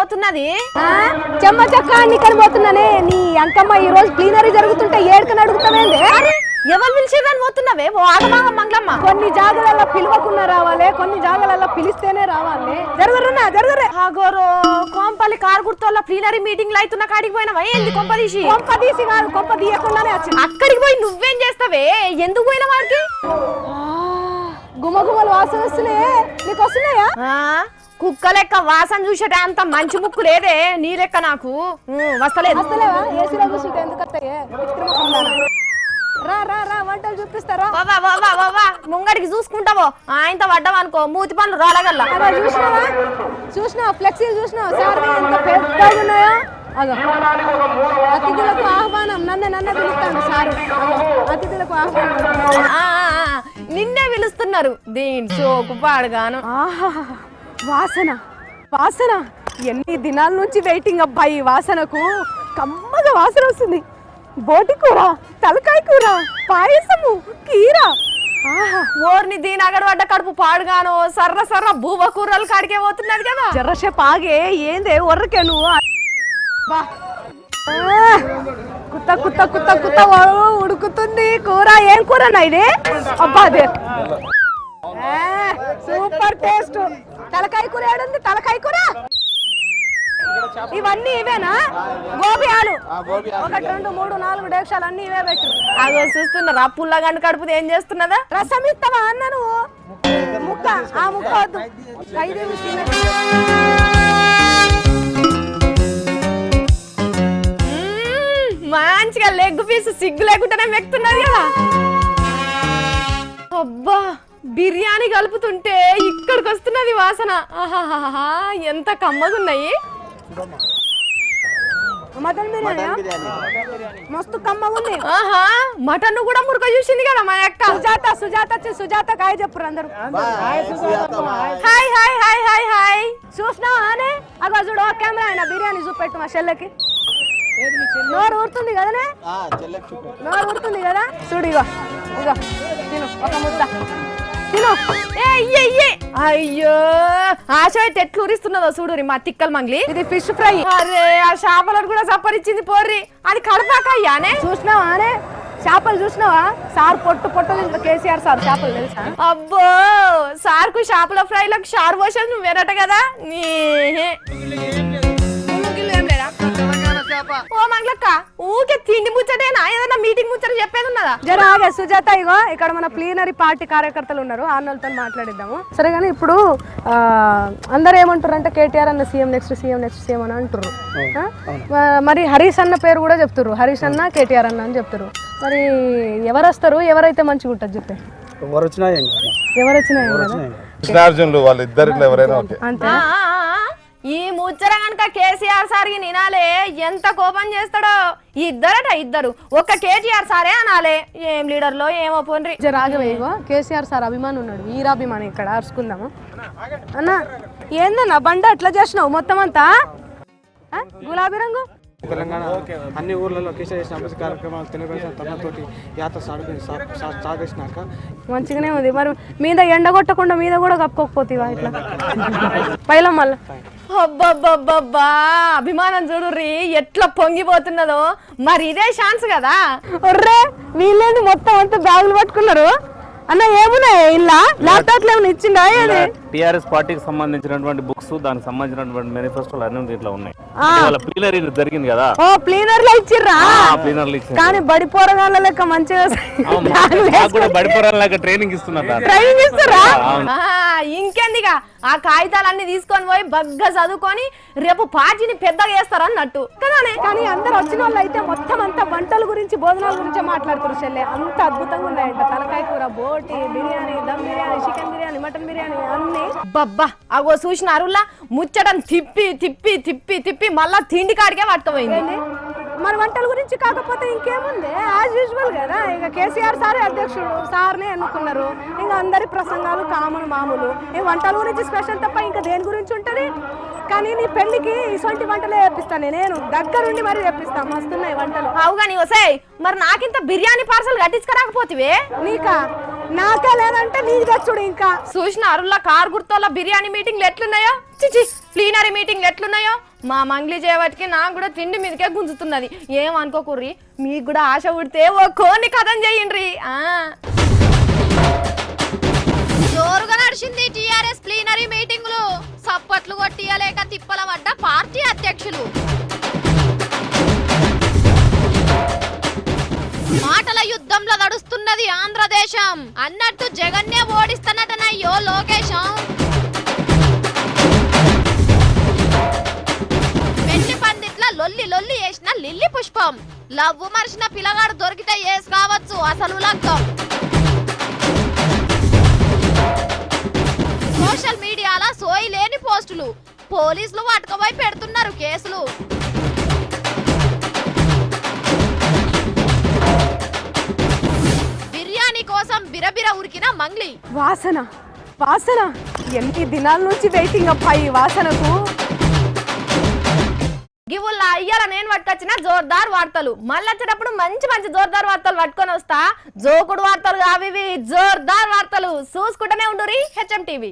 పోతున్నది చెమ్మ చెక్క అన్నికని పోతున్నానే నీ అంకమ్మ ఈ రోజు ప్లీనరీ జరుగుతుంటే ఏడుకని అడుగుతావేంది ఎవరు పిలిచిరని పోతున్నావే ఆగమాగ మంగళమ్మ కొన్ని జాగాలలో పిలవకుండా రావాలి కొన్ని జాగాలలో పిలిస్తేనే రావాలి జరుగురున్నా జరుగురే ఆగోరో కోంపల్లి కారు గుర్తోళ్ళ ప్లీనరీ మీటింగ్ లో అవుతున్న కాడికి పోయినవా ఏంది కొంపదీసి కొంపదీసి కాదు కొంప తీయకుండానే వచ్చింది అక్కడికి పోయి నువ్వేం చేస్తావే ఎందుకు పోయిన వాడికి గుమగుమలు వాసన వస్తున్నాయే నీకు వస్తున్నాయా కుక్క లెక్క వాసన చూసేట అంత మంచి ముక్కు లేదే నీ లెక్క నాకు వస్తలేదు వస్తలేవా ఏసీలో కూర్చుంటే ఎందుకు వస్తాయే రా రా రా వంటలు చూపిస్తారా బాబా బాబా బాబా ముంగడికి చూసుకుంటావో ఆయనతో పడ్డావనుకో మూతి పనులు రాలగల్లా చూసినావా చూసినావా ఫ్లెక్సీలు చూసినావా సార్ ఎంత పెద్దగా ఉన్నాయో అగో అతిథులకు ఆహ్వానం నన్నే పిలుస్తాడు సారు అతిథులకు ఆహ్వానం నిన్నే పిలుస్తున్నారు దీని చోకు పాడుగాను వాసన వాసన ఎన్ని దినాల నుంచి వెయిటింగ్ అబ్బాయి వాసనకు కమ్మగా వాసన వస్తుంది బోటి కూర తలకాయ కూర పాయసము కీర ఓర్ని దీని అగడబడ్డ కడుపు పాడుగాను సర్ర సర్ర భూవ కూరలు కాడికే పోతున్నది కదా జర్రసేపు ఆగే ఏందే ఒర్రకే నువ్వు కుత్త కుత్త కుత్త కుత్త ఉడుకుతుంది కూర ఏం కూర ఇది అబ్బా అదే సూపర్ టేస్ట్ తలకాయ కూర ఏడుంది తలకాయ కూర ఇవన్నీ ఇవేనా గోబీ ఆలు 1 2 3 4 డేక్షాలు అన్ని ఇవే పెట్టు అగో చూస్తున్నారా పుల్లగండు కడుపు ఏం చేస్తున్నదా రసం ఇస్తావా అన్న నువ్వు ముక్క ఆ ముక్క వద్దు మంచిగా లెగ్ పీస్ సిగ్గు లేకుండానే మెక్కుతున్నది కదా అబ్బా బిర్యానీ కలుపుతుంటే ఇక్కడికి వస్తున్నది వాసన ఆహాహా ఎంత కమ్మగున్నాయి మటన్ బిర్యానీ మస్తు కమ్మగా ఉంది ఆహా మటన్ కూడా ముడక చూసింది కదా మా అక్క సుజాత కాయ చెప్పురు అందరు hi hi hi hi hi చూసినావా అనే అగో చూడు కెమెరా అయినా బిర్యానీ చూపెట్టు మా చెల్లెకి నోరు ఊరుతుంది కదనే నోరు ఊరుతుంది కదా చూడు ఇగో ఇగో తిను ఒక ముద్ద తిను అయ్యో ఆశ అయితే ఎట్లు ఊరిస్తున్నదో చూడు మా తిక్కల మంగ్లీ ఇది ఫిష్ ఫ్రై అరే ఆ చేపలను కూడా సప్పరిచ్చింది పోర్రి అది కడపాక అయ్యానే చూసినావా అనే చేపలు చూసినావా సార్ పొట్టు కేసీఆర్ సార్ చేపలు తెలుసా అబ్బో సార్ కు చేపల ఫ్రైలకు షార్ పోషన్ నువ్వు వేరట కదా నీ ఓ మంగళక్క ఊకే తిండి ముచ్చటేనా ఏదైనా మీటింగ్ ముచ్చట చెప్పేది ఉన్నదా జర ఆగే సుజాత ఇగో ఇక్కడ మన ప్లీనరీ పార్టీ కార్యకర్తలు ఉన్నారు ఆన్నోళ్ళతో మాట్లాడిద్దాము సరే కానీ ఇప్పుడు అందరు ఏమంటారు అంటే కేటీఆర్ అన్న సీఎం నెక్స్ట్ సీఎం అని అంటారు మరి హరీష్ అన్న పేరు కూడా చెప్తారు హరీష్ అన్న కేటీఆర్ అన్న అని చెప్తారు మరి ఎవరు వస్తారు ఎవరైతే మంచిగా ఉంటుంది చెప్పే ఎవరు వచ్చినా ఈ ముచ్చర కనుక కేసీఆర్ సార్కి నినాలే ఎంత కోపం చేస్తాడో ఇద్దరు ఒక్క కేటీఆర్ సారే అనాలే ఏం లీడర్లో ఏమో పోన్రి రాగవేగో కేసీఆర్ సార్ అభిమాని ఉన్నాడు వీరాభిమాని ఇక్కడ అరుచుకుందాము అన్న ఏందన్నా బండ అట్లా చేసినావు మొత్తం అంతా గులాబీ రంగు తెలంగాణ అన్ని ఊర్లలో కేసీఆర్ చేసిన అభివృద్ధి కార్యక్రమాలు తెలుగుదేశం తనతోటి యాత్ర సాగేసినాక మంచిగానే ఉంది మరి మీద ఎండగొట్టకుండా మీద కూడా కప్పుకోకపోతేవా ఇట్లా పైలం మళ్ళా అబ్బబ్బబ్బబ్బా అభిమానం చూడుర్రి ఎట్లా పొంగిపోతున్నదో మరి ఇదే ఛాన్స్ కదా ఒర్రే వీళ్ళేంది మొత్తం అంతా బ్యాగులు పట్టుకున్నారు అన్న ఏమున్నాయి ఇలా ల్యాప్టాప్ ఏమైనా ఇచ్చిందా టిఆర్ఎస్ పార్టీకి సంబంధించినటువంటి బుక్స్ దానికి సంబంధించినటువంటి మేనిఫెస్టోలు అన్ని దీంట్లో ఉన్నాయి ప్లీనరీ జరిగింది కదా ఓ ప్లీనర్ లో ఇచ్చిర్రా కానీ బడి పోరగాళ్ళ లెక్క మంచిగా బడిపోరాల లెక్క ట్రైనింగ్ ఇస్తున్నారు ట్రైనింగ్ ఇస్తారా ఇంకెందుగా ఆ కాగితాలన్నీ తీసుకొని పోయి బగ్గా చదువుకొని రేపు పార్టీని పెద్దగా చేస్తారు అన్నట్టు కదానే కానీ అందరు వచ్చిన వాళ్ళు అయితే మొత్తం అంతా వంటల గురించి భోజనాల గురించి మాట్లాడుతారు చెల్లె అంత అద్భుతంగా ఉన్నాయంట తలకాయ కూర బోటి బిర్యానీ దమ్ బిర్యానీ చికెన్ బిర్యానీ మటన్ బిర్యానీ అన్ని బబ్బా అగో చూసినారులా ముచ్చటం తిప్పి తిప్పి తిప్పి తిప్పి మళ్ళా తిండి కాడికే పట్టుకుపోయింది మన వంటల గురించి కాకపోతే ఇంకేముంది యాజ్ యూజువల్ కదా ఇక కేసీఆర్ సారే అధ్యక్షుడు సార్నే ఎన్నుకున్నారు ఇంకా అందరి ప్రసంగాలు కామన్ మామూలు ఈ వంటల గురించి స్పెషల్ తప్ప ఇంకా దేని గురించి ఉంటది కానీ నీ పెళ్లికి ఇటువంటి వంటలే చేపిస్తాను నేను దగ్గరుండి మరి చేపిస్తాను మస్తున్నాయి వంటలు అవుగా నీ వసాయి మరి నాకింత బిర్యానీ పార్సల్ కట్టించుకురాకపోతివే నీకా నాకే లేదంటే నీకు తెచ్చుడు ఇంకా చూసిన అరుల కార్ గుర్తోళ్ళ బిర్యానీ మీటింగ్లు ఎట్లున్నాయో చిచి ప్లీనరీ మీటింగ్లు ఎట్లున్నాయో మా మంగ్లీ చేయబట్టికి నాకు కూడా తిండి మీదకే గుంజుతున్నది ఏమనుకోకుర్రి మీకు కూడా ఆశ ఉడితే ఓ కోని కథం చేయండి జోరుగా నడిచింది టీఆర్ఎస్ ప్లీనరీ మీటింగులు సప్పట్లు కొట్టియలేక తిప్పల పడ్డ పార్టీ అధ్యక్షులు మాటల యుద్ధంలో నడుస్తున్నది ఆంధ్రదేశం అన్నట్టు జగన్నే ఓడిస్తానటనయ్యో లోకేశం పెళ్లి పందిట్ల లొల్లి లొల్లి వేసిన లిల్లీ పుష్పం లవ్వు మరిచిన పిల్లగాడు దొరికితే ఏస్ కావచ్చు అసలు లగ్గం సోషల్ మీడియాలో సోయి లేని పోస్టులు పోలీసులు పట్టుకుపోయి పెడుతున్నారు కేసులు బిర్యానీ కోసం బిరబిర ఉరికిన మంగ్లీ వాసన వాసన ఎన్ని దినాల నుంచి వెయిటింగ్ అప్ప ఈ వాసనకు గివుల్లా అయ్యాల నేను పట్టుకొచ్చిన జోర్దార్ వార్తలు మళ్ళీ వచ్చేటప్పుడు మంచి మంచి జోర్దార్ వార్తలు పట్టుకొని వస్తా జోకుడు వార్తలు కావి జోర్దార్ వార్తలు చూసుకుంటూనే ఉండురి హెచ్ఎం టీవీ